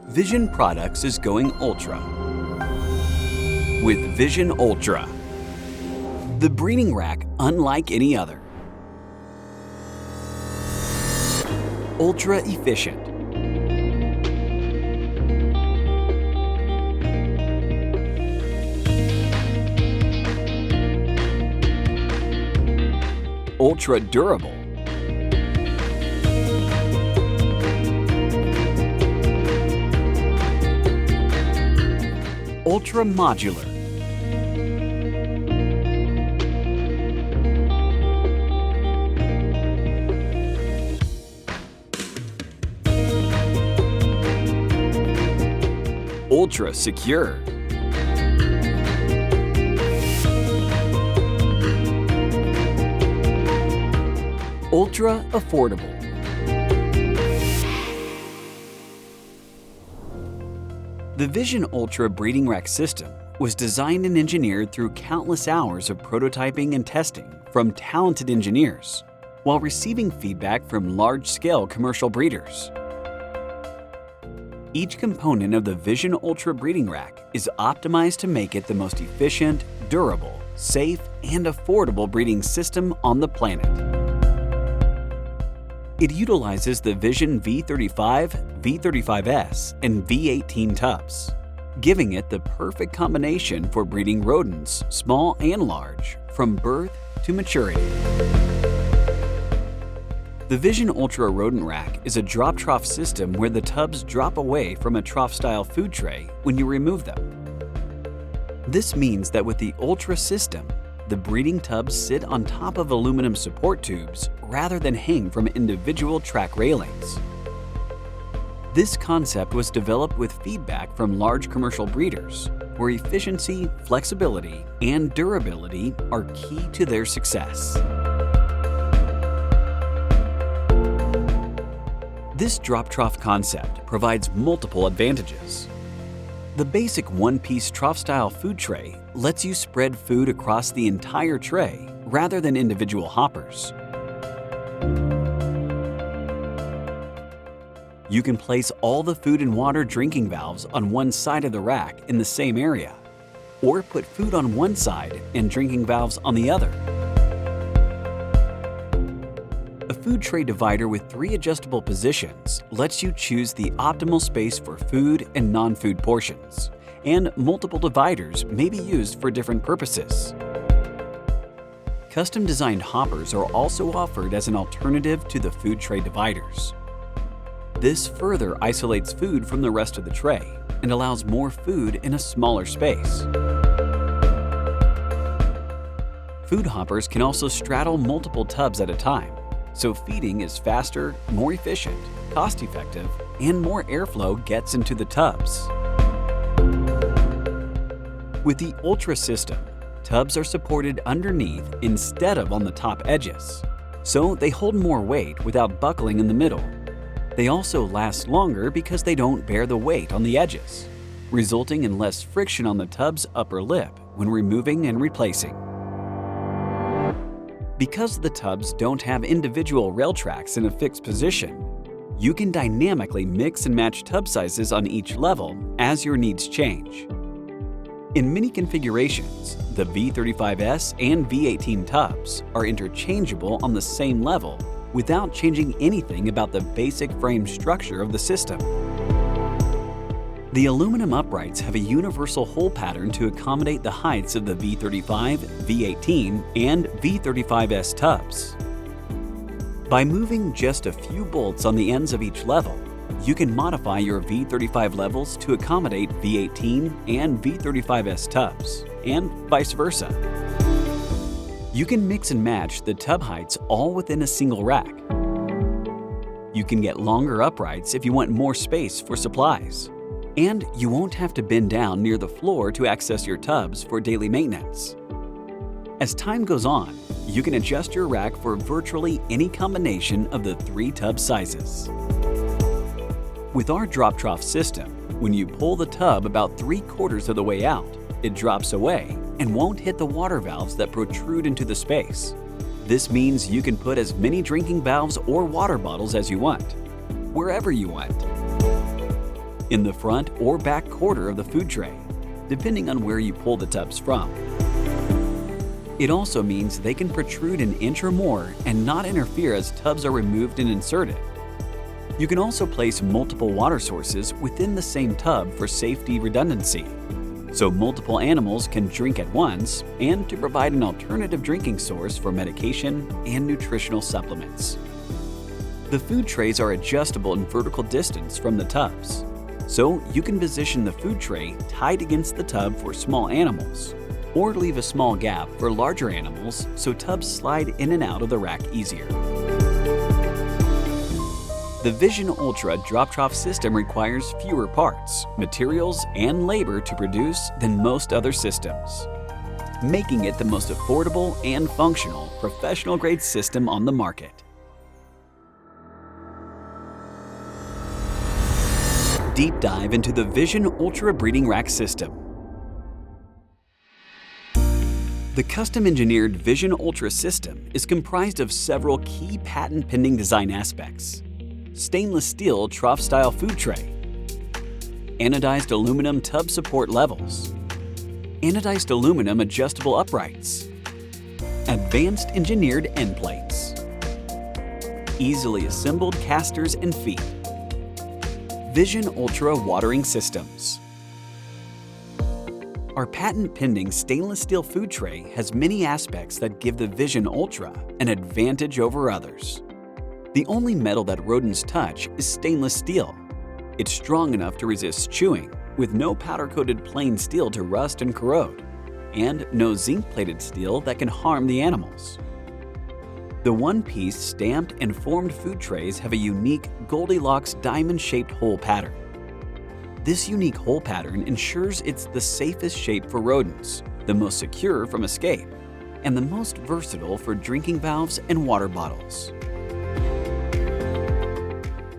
Vision Products is going ultra with Vision Ultra, the breeding rack unlike any other. Ultra efficient, ultra durable, ultra modular, ultra secure, ultra affordable. The Vision Ultra breeding rack system was designed and engineered through countless hours of prototyping and testing from talented engineers, while receiving feedback from large-scale commercial breeders. Each component of the Vision Ultra breeding rack is optimized to make it the most efficient, durable, safe, and affordable breeding system on the planet. It utilizes the Vision V35, V35S, and V18 tubs, giving it the perfect combination for breeding rodents, small and large, from birth to maturity. The Vision Ultra rodent rack is a drop-trough system where the tubs drop away from a trough-style food tray when you remove them. This means that with the Ultra system, the breeding tubs sit on top of aluminum support tubes rather than hang from individual track railings. This concept was developed with feedback from large commercial breeders, where efficiency, flexibility, and durability are key to their success. This drop-trough concept provides multiple advantages. The basic one-piece trough-style food tray lets you spread food across the entire tray rather than individual hoppers. You can place all the food and water drinking valves on one side of the rack in the same area, or put food on one side and drinking valves on the other. A food tray divider with 3 adjustable positions lets you choose the optimal space for food and non-food portions, and multiple dividers may be used for different purposes. Custom-designed hoppers are also offered as an alternative to the food tray dividers. This further isolates food from the rest of the tray and allows more food in a smaller space. Food hoppers can also straddle multiple tubs at a time, so feeding is faster, more efficient, cost-effective, and more airflow gets into the tubs. With the Ultra system, tubs are supported underneath instead of on the top edges, so they hold more weight without buckling in the middle. They also last longer because they don't bear the weight on the edges, resulting in less friction on the tub's upper lip when removing and replacing. Because the tubs don't have individual rail tracks in a fixed position, you can dynamically mix and match tub sizes on each level as your needs change. In many configurations, the V35S and V18 tubs are interchangeable on the same level without changing anything about the basic frame structure of the system. The aluminum uprights have a universal hole pattern to accommodate the heights of the V35, V18, and V35S tubs. By moving just a few bolts on the ends of each level, you can modify your V35 levels to accommodate V18 and V35S tubs, and vice versa. You can mix and match the tub heights all within a single rack. You can get longer uprights if you want more space for supplies. And you won't have to bend down near the floor to access your tubs for daily maintenance. As time goes on, you can adjust your rack for virtually any combination of the 3 tub sizes. With our drop-trough system, when you pull the tub about 3/4 of the way out, it drops away and won't hit the water valves that protrude into the space. This means you can put as many drinking valves or water bottles as you want, wherever you want. in the front or back quarter of the food tray, depending on where you pull the tubs from. It also means they can protrude an inch or more and not interfere as tubs are removed and inserted. You can also place multiple water sources within the same tub for safety redundancy, so multiple animals can drink at once and to provide an alternative drinking source for medication and nutritional supplements. The food trays are adjustable in vertical distance from the tubs, so you can position the food tray tight against the tub for small animals, or leave a small gap for larger animals so tubs slide in and out of the rack easier. The Vision Ultra Drop Trough system requires fewer parts, materials, and labor to produce than most other systems, making it the most affordable and functional professional-grade system on the market. Deep dive into the Vision Ultra Breeding Rack System. The custom-engineered Vision Ultra system is comprised of several key patent-pending design aspects: stainless steel trough-style food tray, anodized aluminum tub support levels, anodized aluminum adjustable uprights, advanced engineered end plates, easily assembled casters and feet, Vision Ultra watering systems. Our patent-pending stainless steel food tray has many aspects that give the Vision Ultra an advantage over others. The only metal that rodents touch is stainless steel. It's strong enough to resist chewing, with no powder-coated plain steel to rust and corrode, and no zinc-plated steel that can harm the animals. The one-piece stamped and formed food trays have a unique Goldilocks diamond-shaped hole pattern. This unique hole pattern ensures it's the safest shape for rodents, the most secure from escape, and the most versatile for drinking valves and water bottles.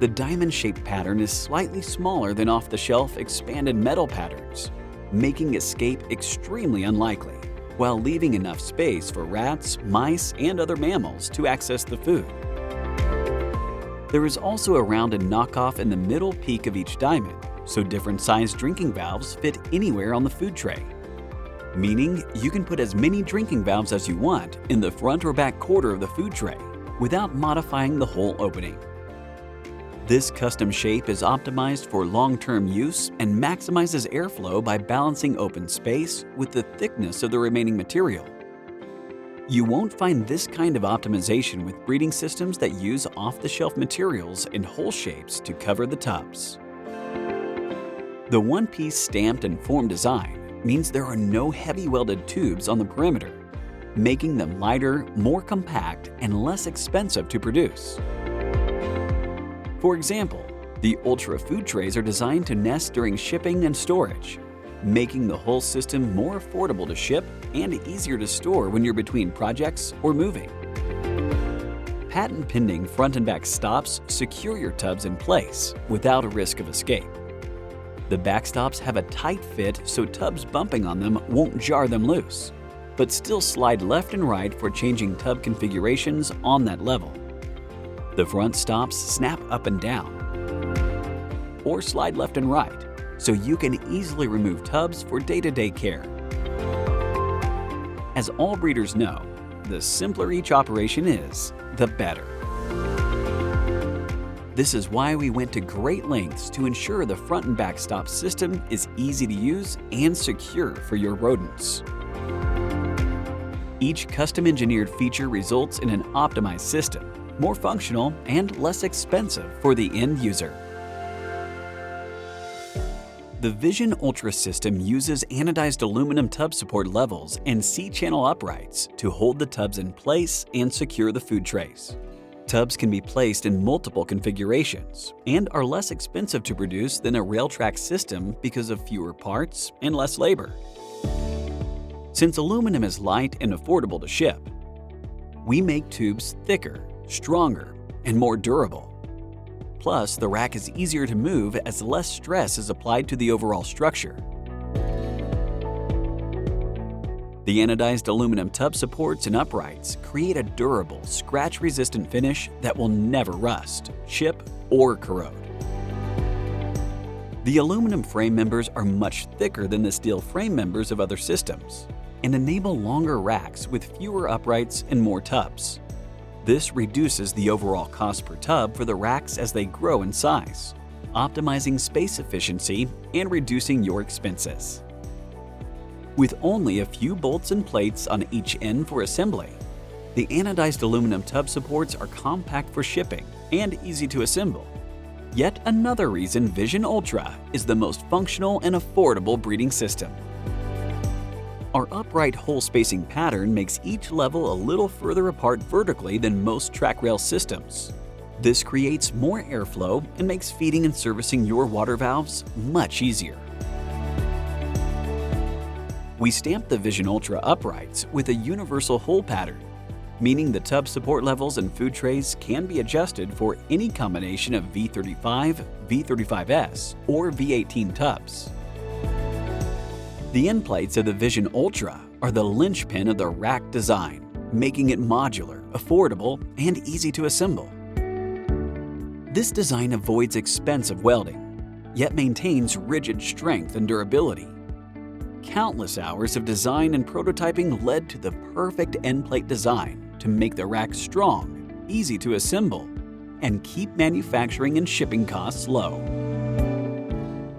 The diamond-shaped pattern is slightly smaller than off-the-shelf expanded metal patterns, making escape extremely unlikely, while leaving enough space for rats, mice, and other mammals to access the food. There is also a rounded knockoff in the middle peak of each diamond, so different sized drinking valves fit anywhere on the food tray, meaning you can put as many drinking valves as you want in the front or back quarter of the food tray without modifying the hole opening. This custom shape is optimized for long-term use and maximizes airflow by balancing open space with the thickness of the remaining material. You won't find this kind of optimization with breeding systems that use off-the-shelf materials and hole shapes to cover the tubs. The one-piece stamped and formed design means there are no heavy welded tubes on the perimeter, making them lighter, more compact, and less expensive to produce. For example, the Ultra food trays are designed to nest during shipping and storage, making the whole system more affordable to ship and easier to store when you're between projects or moving. Patent-pending front and back stops secure your tubs in place without a risk of escape. The backstops have a tight fit so tubs bumping on them won't jar them loose, but still slide left and right for changing tub configurations on that level. The front stops snap up and down, or slide left and right, so you can easily remove tubs for day-to-day care. As all breeders know, the simpler each operation is, the better. This is why we went to great lengths to ensure the front and back stop system is easy to use and secure for your rodents. Each custom-engineered feature results in an optimized system, more functional and less expensive for the end user. The Vision Ultra system uses anodized aluminum tub support levels and C-channel uprights to hold the tubs in place and secure the food trays. Tubs can be placed in multiple configurations and are less expensive to produce than a rail-track system because of fewer parts and less labor. Since aluminum is light and affordable to ship, we make tubes thicker, stronger, and more durable. Plus, the rack is easier to move as less stress is applied to the overall structure. The anodized aluminum tub supports and uprights create a durable, scratch-resistant finish that will never rust, chip, or corrode. The aluminum frame members are much thicker than the steel frame members of other systems and enable longer racks with fewer uprights and more tubs. This reduces the overall cost per tub for the racks as they grow in size, optimizing space efficiency and reducing your expenses. With only a few bolts and plates on each end for assembly, the anodized aluminum tub supports are compact for shipping and easy to assemble. Yet another reason Vision Ultra is the most functional and affordable breeding system. Our upright hole spacing pattern makes each level a little further apart vertically than most track rail systems. This creates more airflow and makes feeding and servicing your water valves much easier. We stamp the Vision Ultra uprights with a universal hole pattern, meaning the tub support levels and food trays can be adjusted for any combination of V35, V35S, or V18 tubs. The end plates of the Vision Ultra are the linchpin of the rack design, making it modular, affordable, and easy to assemble. This design avoids expensive welding, yet maintains rigid strength and durability. Countless hours of design and prototyping led to the perfect end plate design to make the rack strong, easy to assemble, and keep manufacturing and shipping costs low.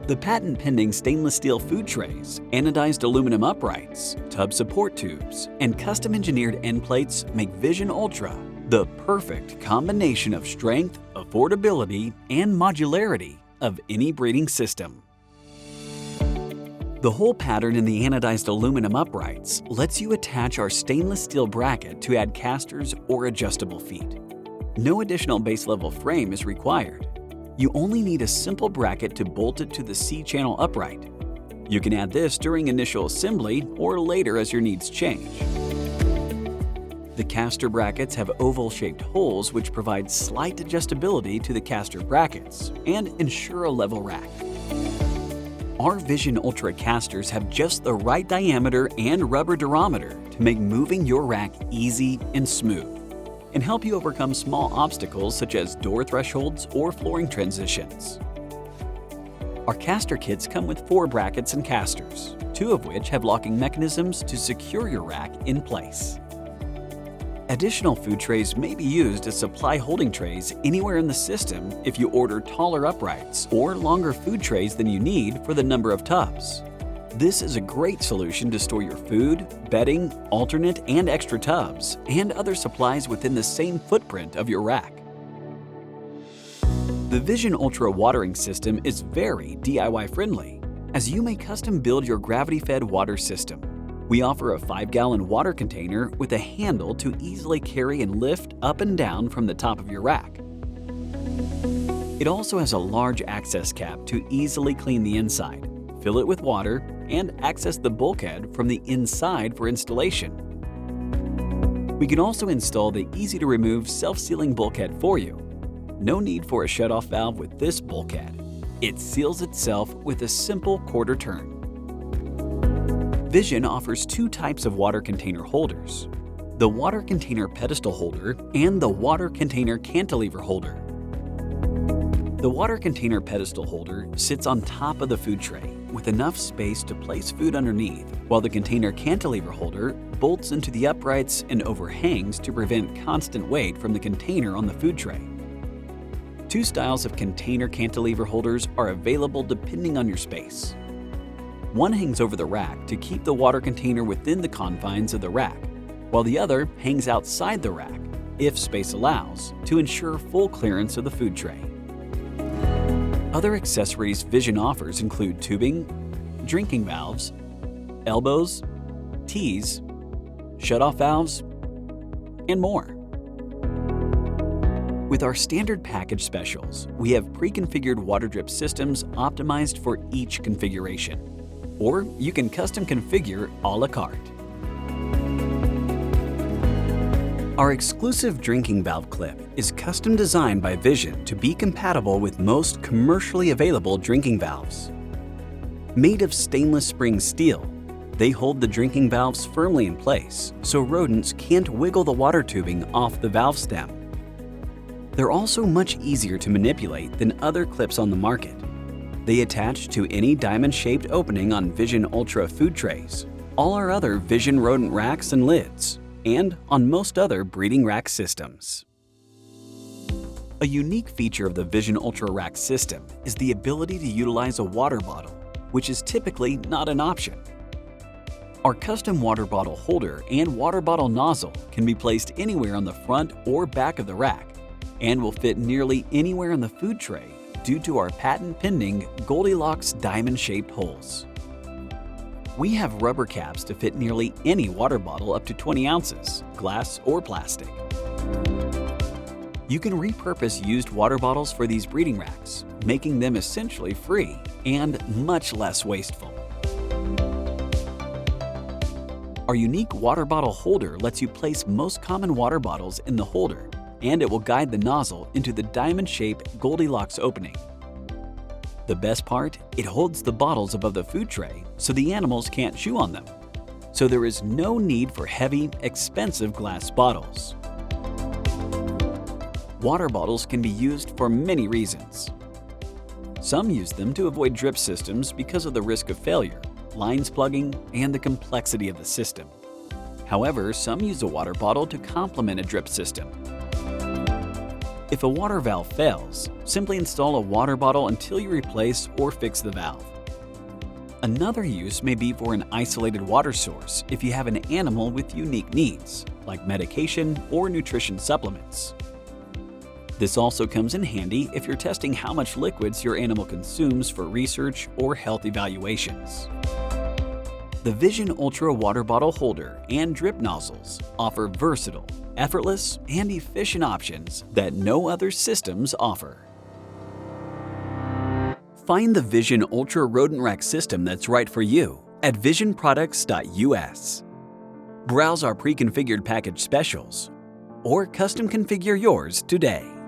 The patent-pending stainless steel food trays, anodized aluminum uprights, tub support tubes, and custom-engineered end plates make Vision Ultra the perfect combination of strength, affordability, and modularity of any breeding system. The hole pattern in the anodized aluminum uprights lets you attach our stainless steel bracket to add casters or adjustable feet. No additional base level frame is required. You only need a simple bracket to bolt it to the C-channel upright. You can add this during initial assembly or later as your needs change. The caster brackets have oval-shaped holes which provide slight adjustability to the caster brackets and ensure a level rack. Our Vision Ultra casters have just the right diameter and rubber durometer to make moving your rack easy and smooth, and help you overcome small obstacles such as door thresholds or flooring transitions. Our caster kits come with 4 brackets and casters, 2 of which have locking mechanisms to secure your rack in place. Additional food trays may be used as supply holding trays anywhere in the system if you order taller uprights or longer food trays than you need for the number of tubs. This is a great solution to store your food, bedding, alternate and extra tubs, and other supplies within the same footprint of your rack. The Vision Ultra watering system is very DIY friendly, as you may custom build your gravity-fed water system. We offer a 5-gallon water container with a handle to easily carry and lift up and down from the top of your rack. It also has a large access cap to easily clean the inside, fill it with water, and access the bulkhead from the inside for installation. We can also install the easy-to-remove self-sealing bulkhead for you. No need for a shutoff valve with this bulkhead. It seals itself with a simple quarter turn. Vision offers 2 types of water container holders: the water container pedestal holder and the water container cantilever holder. The water container pedestal holder sits on top of the food tray with enough space to place food underneath, while the container cantilever holder bolts into the uprights and overhangs to prevent constant weight from the container on the food tray. 2 styles of container cantilever holders are available depending on your space. One hangs over the rack to keep the water container within the confines of the rack, while the other hangs outside the rack, if space allows, to ensure full clearance of the food tray. Other accessories Vision offers include tubing, drinking valves, elbows, T's, shutoff valves, and more. With our standard package specials, we have pre-configured water drip systems optimized for each configuration. Or you can custom configure a la carte. Our exclusive drinking valve clip is custom designed by Vision to be compatible with most commercially available drinking valves. Made of stainless spring steel, they hold the drinking valves firmly in place so rodents can't wiggle the water tubing off the valve stem. They're also much easier to manipulate than other clips on the market. They attach to any diamond-shaped opening on Vision Ultra food trays, all our other Vision rodent racks and lids, and on most other breeding rack systems. A unique feature of the Vision Ultra Rack system is the ability to utilize a water bottle, which is typically not an option. Our custom water bottle holder and water bottle nozzle can be placed anywhere on the front or back of the rack and will fit nearly anywhere on the food tray due to our patent-pending Goldilocks diamond-shaped holes. We have rubber caps to fit nearly any water bottle up to 20 ounces, glass or plastic. You can repurpose used water bottles for these breeding racks, making them essentially free and much less wasteful. Our unique water bottle holder lets you place most common water bottles in the holder, and it will guide the nozzle into the diamond-shaped Goldilocks opening. The best part, it holds the bottles above the food tray so the animals can't chew on them. So there is no need for heavy, expensive glass bottles. Water bottles can be used for many reasons. Some use them to avoid drip systems because of the risk of failure, lines plugging, and the complexity of the system. However, some use a water bottle to complement a drip system. If a water valve fails, simply install a water bottle until you replace or fix the valve. Another use may be for an isolated water source if you have an animal with unique needs, like medication or nutrition supplements. This also comes in handy if you're testing how much liquids your animal consumes for research or health evaluations. The Vision Ultra water bottle holder and drip nozzles offer versatile, effortless, and efficient options that no other systems offer. Find the Vision Ultra rodent rack system that's right for you at visionproducts.us. Browse our pre-configured package specials or custom configure yours today.